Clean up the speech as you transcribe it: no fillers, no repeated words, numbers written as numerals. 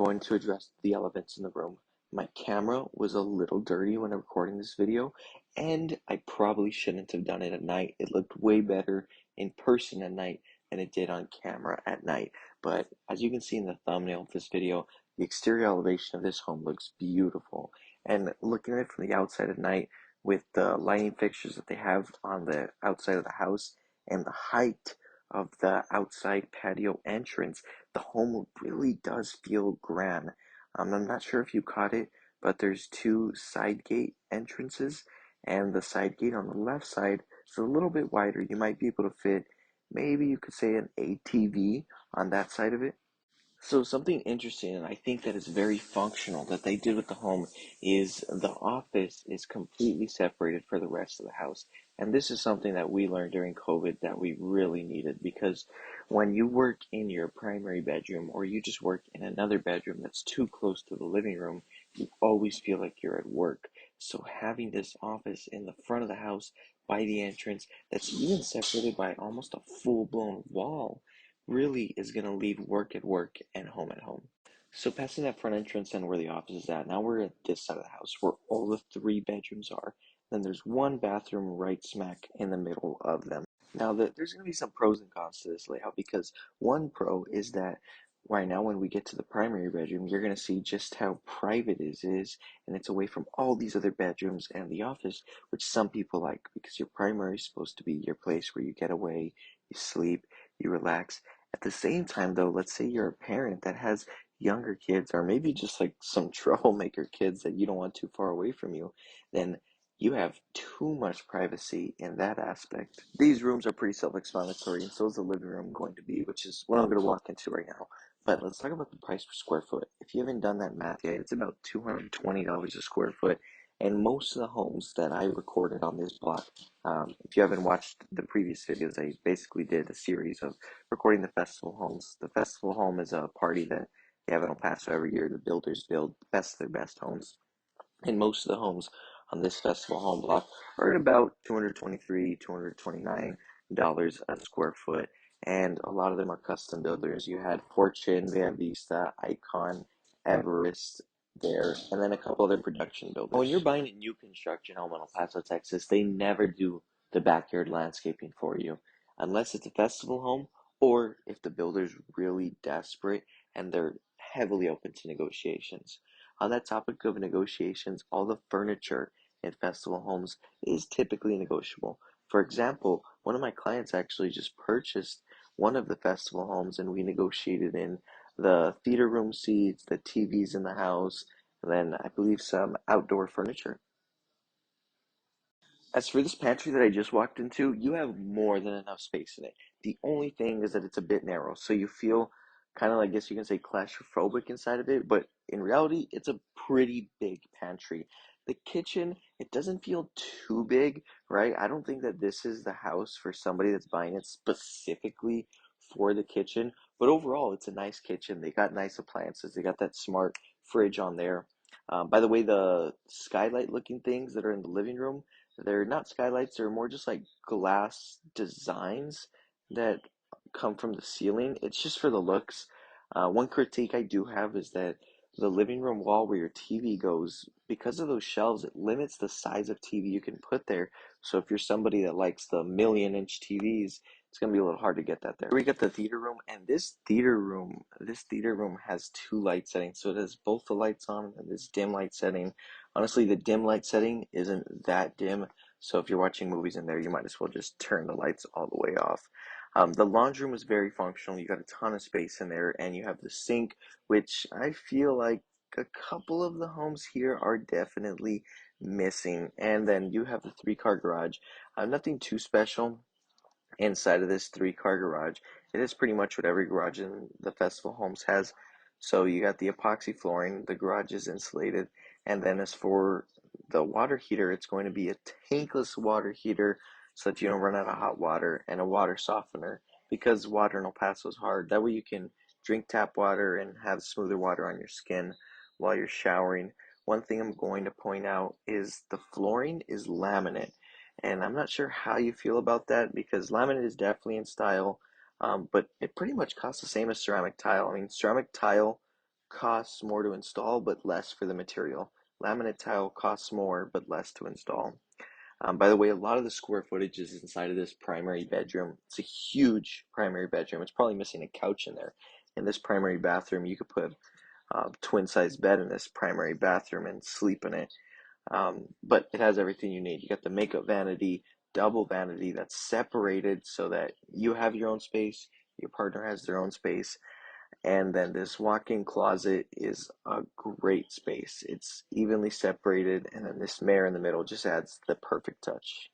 going to address the elephants in the room. My camera was a little dirty when recording this video, and I probably shouldn't have done it at night. It looked way better in person at night than it did on camera at night. But as you can see in the thumbnail of this video, the exterior elevation of this home looks beautiful. And looking at it from the outside at night, with the lighting fixtures that they have on the outside of the house and the height of the outside patio entrance, the home really does feel grand. I'm not sure if you caught it, but there's two side gate entrances, and the side gate on the left side is a little bit wider. You might be able to fit, maybe you could say, an ATV on that side of it. So something interesting, and I think that is very functional, that they did with the home is the office is completely separated for the rest of the house. And this is something that we learned during COVID that we really needed, because when you work in your primary bedroom or you just work in another bedroom that's too close to the living room, you always feel like you're at work. So having this office in the front of the house by the entrance that's even separated by almost a full-blown wall really is going to leave work at work and home at home. So passing that front entrance and where the office is at, now we're at this side of the house where all the three bedrooms are. Then there's one bathroom right smack in the middle of them. Now there's going to be some pros and cons to this layout, because one pro is that right now when we get to the primary bedroom, you're going to see just how private it is, and it's away from all these other bedrooms and the office, which some people like, because your primary is supposed to be your place where you get away, you sleep, you relax. At the same time, though, let's say you're a parent that has younger kids, or maybe just like some troublemaker kids that you don't want too far away from you, then you have too much privacy in that aspect. These rooms are pretty self-explanatory, and so is the living room going to be, which is what I'm going to walk into right now. But let's talk about the price per square foot. If you haven't done that math yet, it's about $220 a square foot. And most of the homes that I recorded on this block, if you haven't watched the previous videos, I basically did a series of recording the festival homes. The festival home is a party that they have in El Paso every year. The builders build the best of their best homes. And most of the homes on this festival home block are at about $223, $229 a square foot. And a lot of them are custom builders. You had Fortune, Van Vista, Icon, Everest there, and then a couple other production builders. When you're buying a new construction home in El Paso, Texas, they never do the backyard landscaping for you, unless it's a festival home or if the builder's really desperate and they're heavily open to negotiations. On that topic of negotiations, all the furniture in festival homes is typically negotiable. For example, one of my clients actually just purchased one of the festival homes, and we negotiated in the theater room seats, the TVs in the house, and then I believe some outdoor furniture. As for this pantry that I just walked into, you have more than enough space in it. The only thing is that it's a bit narrow, so you feel kind of, I guess you can say, claustrophobic inside of it, but in reality, it's a pretty big pantry. The kitchen, it doesn't feel too big, right? I don't think that this is the house for somebody that's buying it specifically for the kitchen, but overall, it's a nice kitchen. They got nice appliances. They got that smart fridge on there. By the way, the skylight looking things that are in the living room, they're not skylights, they're more just like glass designs that come from the ceiling. It's just for the looks. One critique I do have is that the living room wall where your TV goes, because of those shelves, it limits the size of TV you can put there. So if you're somebody that likes the million-inch TVs, it's gonna be a little hard to get that there. We got the theater room, and this theater room has two light settings. So it has both the lights on and this dim light setting. Honestly, the dim light setting isn't that dim, so if you're watching movies in there, you might as well just turn the lights all the way off. The laundry room is very functional. You got a ton of space in there, and you have the sink, which I feel like a couple of the homes here are definitely missing. And then you have the three-car garage. Nothing too special inside of this three-car garage. It is pretty much what every garage in the festival homes has. So you got the epoxy flooring, the garage is insulated, and then as for the water heater, it's going to be a tankless water heater so that you don't run out of hot water, and a water softener, because water in El Paso is hard. That way you can drink tap water and have smoother water on your skin while you're showering. One thing I'm going to point out is the flooring is laminate. And I'm not sure how you feel about that, because laminate is definitely in style, but it pretty much costs the same as ceramic tile. I mean, ceramic tile costs more to install, but less for the material. Laminate tile costs more, but less to install. By the way, a lot of the square footage is inside of this primary bedroom. It's a huge primary bedroom. It's probably missing a couch in there. In this primary bathroom, you could put a twin-size bed in this primary bathroom and sleep in it. But it has everything you need. You got the makeup vanity, double vanity that's separated so that you have your own space, your partner has their own space, and then this walk-in closet is a great space. It's evenly separated, and then this mirror in the middle just adds the perfect touch.